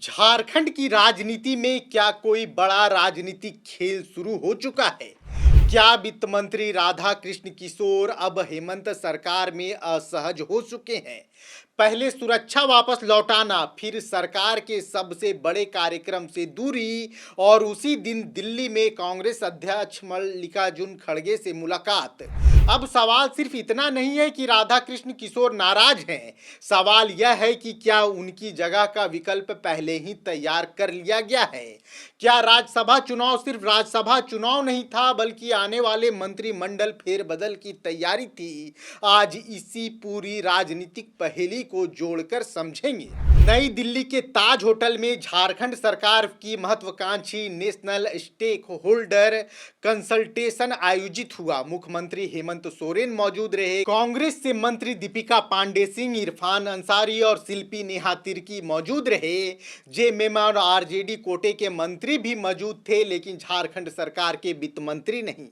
झारखंड की राजनीति में क्या कोई बड़ा राजनीतिक खेल शुरू हो चुका है? क्या वित्त मंत्री राधा कृष्ण किशोर अब हेमंत सरकार में असहज हो चुके हैं? पहले सुरक्षा वापस लौटाना, फिर सरकार के सबसे बड़े कार्यक्रम से दूरी और उसी दिन दिल्ली में कांग्रेस अध्यक्ष मल्लिकार्जुन खड़गे से मुलाकात। अब सवाल सिर्फ इतना नहीं है कि राधा कृष्ण किशोर नाराज हैं, सवाल यह है कि क्या उनकी जगह का विकल्प पहले ही तैयार कर लिया गया है? क्या राज्यसभा चुनाव सिर्फ राज्यसभा चुनाव नहीं था, बल्कि आने वाले मंत्रिमंडल फेरबदल की तैयारी थी? आज इसी पूरी राजनीतिक पहेली को जोड़कर समझेंगे। नई दिल्ली के ताज होटल में झारखंड सरकार की महत्वाकांक्षी नेशनल स्टेक होल्डर कंसल्टेशन आयोजित हुआ। मुख्यमंत्री हेमंत सोरेन मौजूद रहे, कांग्रेस से मंत्री दीपिका पांडे सिंह, इरफान अंसारी और शिल्पी नेहा तिर्की मौजूद रहे। जेएमएम और आरजेडी कोटे के मंत्री भी मौजूद थे, लेकिन झारखंड सरकार के वित्त मंत्री नहीं।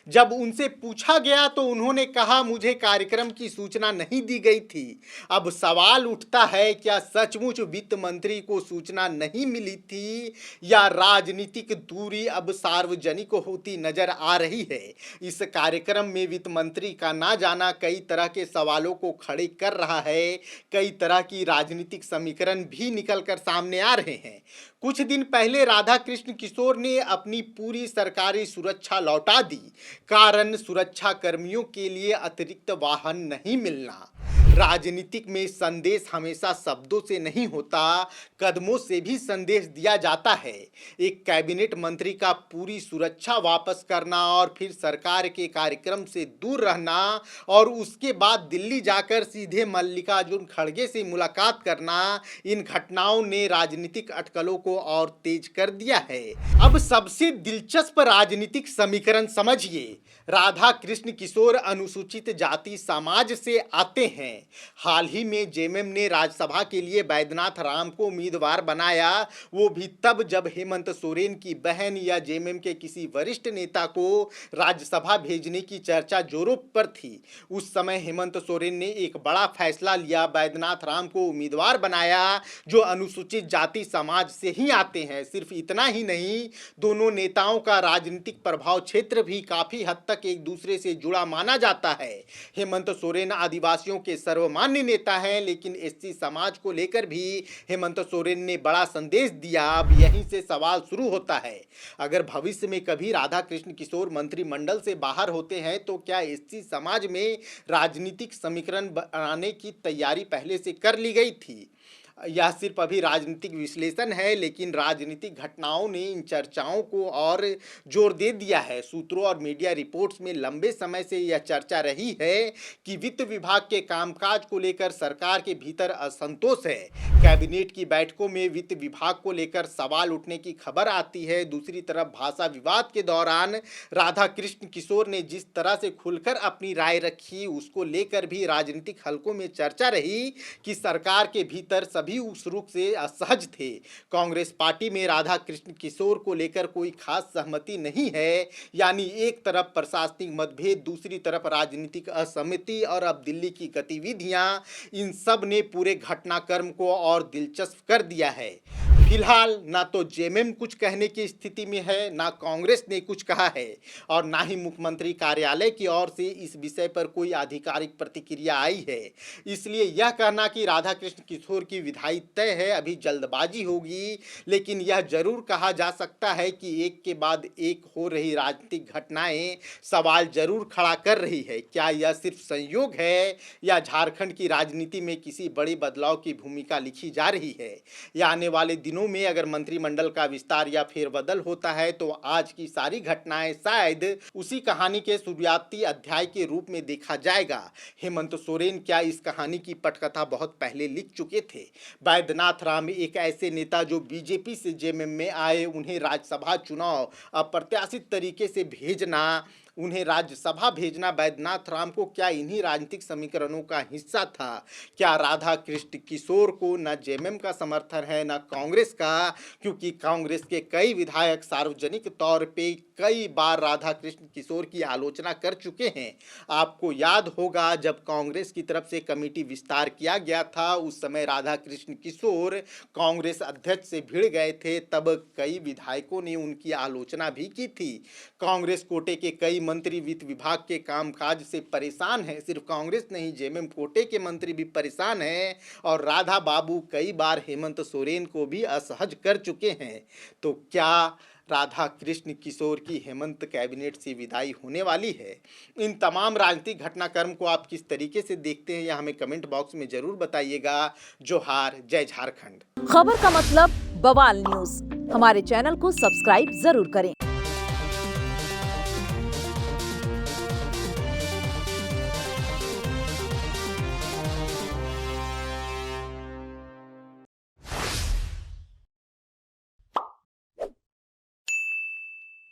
जब उनसे पूछा गया तो उन्होंने कहा, मुझे कार्यक्रम की सूचना नहीं दी गई थी। अब सवाल उठता है, क्या सचमुच वित्त मंत्री को सूचना नहीं मिली थी या राजनीतिक दूरी अब सार्वजनिक होती नजर आ रही है? इस कार्यक्रम में वित्त मंत्री का ना जाना कई तरह के सवालों को खड़े कर रहा है। कई तरह की राजनीतिक समीकरण भी निकलकर सामने आ रहे हैं। कुछ दिन पहले राधा कृष्ण किशोर ने अपनी पूरी सरकारी सुरक्षा लौटा दी। कारण सुरक्षा कर्मियों के लिए अतिरिक्त वाहन नहीं मिलना। राजनीतिक में संदेश हमेशा शब्दों से नहीं होता, कदमों से भी संदेश दिया जाता है। एक कैबिनेट मंत्री का पूरी सुरक्षा वापस करना और फिर सरकार के कार्यक्रम से दूर रहना और उसके बाद दिल्ली जाकर सीधे मल्लिकार्जुन खड़गे से मुलाकात करना, इन घटनाओं ने राजनीतिक अटकलों को और तेज कर दिया है। अब सबसे दिलचस्प राजनीतिक समीकरण समझिए। राधा कृष्ण किशोर अनुसूचित जाति समाज से आते हैं। हाल ही में जेएमएम ने राज्यसभा के लिए बैद्यनाथ राम को उम्मीदवार बनाया, वो भी तब जब हेमंत सोरेन की बहन या जेएमएम के किसी वरिष्ठ नेता को राज्यसभा भेजने की चर्चा जोरों पर थी। उस समय हेमंत सोरेन ने एक बड़ा फैसला लिया, बैद्यनाथ राम को उम्मीदवार बनाया, जो अनुसूचित जाति समाज से ही आते हैं। सिर्फ इतना ही नहीं, दोनों नेताओं का राजनीतिक प्रभाव क्षेत्र भी काफी हद तक एक दूसरे से जुड़ा माना जाता है। हेमंत सोरेन आदिवासियों के सर्वमान्य नेता हैं, लेकिन एससी समाज को लेकर भी हेमंत सोरेन ने बड़ा संदेश दिया। अब यहीं से सवाल शुरू होता है, अगर भविष्य में कभी राधा कृष्ण किशोर मंत्रिमंडल से बाहर होते हैं तो क्या एससी समाज में राजनीतिक समीकरण बनाने की तैयारी पहले से कर ली गई थी? यह सिर्फ अभी राजनीतिक विश्लेषण है, लेकिन राजनीतिक घटनाओं ने इन चर्चाओं को और जोर दे दिया है। सूत्रों और मीडिया रिपोर्ट्स में लंबे समय से यह चर्चा रही है कि वित्त विभाग के कामकाज को लेकर सरकार के भीतर असंतोष है। कैबिनेट की बैठकों में वित्त विभाग को लेकर सवाल उठने की खबर आती है। दूसरी तरफ भाषा विवाद के दौरान राधा कृष्ण किशोर ने जिस तरह से खुलकर अपनी राय रखी, उसको लेकर भी राजनीतिक हलकों में चर्चा रही कि सरकार के भीतर सभी उस रुख से असहज थे। कांग्रेस पार्टी में राधा कृष्ण किशोर को लेकर कोई खास सहमति नहीं है, यानी एक तरफ प्रशासनिक मतभेद, दूसरी तरफ राजनीतिक असहमति और अब दिल्ली की गतिविधियां, इन सब ने पूरे घटनाक्रम को और दिलचस्प कर दिया है। फिलहाल ना तो जेएमएम कुछ कहने की स्थिति में है, ना कांग्रेस ने कुछ कहा है और ना ही मुख्यमंत्री कार्यालय की ओर से इस विषय पर कोई आधिकारिक प्रतिक्रिया आई है। इसलिए यह कहना कि राधा कृष्ण किशोर की विदाई तय है अभी जल्दबाजी होगी, लेकिन यह जरूर कहा जा सकता है कि एक के बाद एक हो रही राजनीतिक घटनाएं सवाल जरूर खड़ा कर रही है। क्या यह सिर्फ संयोग है या झारखंड की राजनीति में किसी बड़े बदलाव की भूमिका लिखी जा रही है? या आने वाले दिनों में अगर मंत्रिमंडल का विस्तार या फेरबदल होता है तो आज की सारी घटनाएं शायद उसी कहानी के शुरुआती अध्याय के रूप में देखा जाएगा। हेमंत सोरेन क्या इस कहानी की पटकथा बहुत पहले लिख चुके थे। बैद्यनाथ राम एक ऐसे नेता जो बीजेपी से जेएमएम में आए, उन्हें राज्यसभा चुनाव अप्रत्याशित तरीके से भेजना उन्हें राज्यसभा भेजना बैद्यनाथ राम को क्या इन्हीं राजनीतिक समीकरणों का हिस्सा था? क्या राधा कृष्ण किशोर को न जेएमएम का समर्थन है न कांग्रेस का, क्योंकि कांग्रेस के कई विधायक सार्वजनिक तौर पे कई बार राधा कृष्ण किशोर की आलोचना कर चुके हैं। आपको याद होगा जब कांग्रेस की तरफ से कमेटी विस्तार किया गया था, उस समय राधा कृष्ण किशोर कांग्रेस अध्यक्ष से भिड़ गए थे, तब कई विधायकों ने उनकी आलोचना भी की थी। कांग्रेस कोटे के कई मंत्री वित्त विभाग के कामकाज से परेशान हैं। सिर्फ कांग्रेस नहीं, जेएमएम कोटे के मंत्री भी परेशान हैं और राधा बाबू कई बार हेमंत सोरेन को भी असहज कर चुके हैं। तो क्या राधा कृष्ण किशोर की हेमंत कैबिनेट से विदाई होने वाली है? इन तमाम राजनीतिक घटनाक्रम को आप किस तरीके से देखते हैं, यह हमें कमेंट बॉक्स में जरूर बताइएगा। जोहार, जय झारखंड। खबर का मतलब बवाल न्यूज। हमारे चैनल को सब्सक्राइब जरूर करें।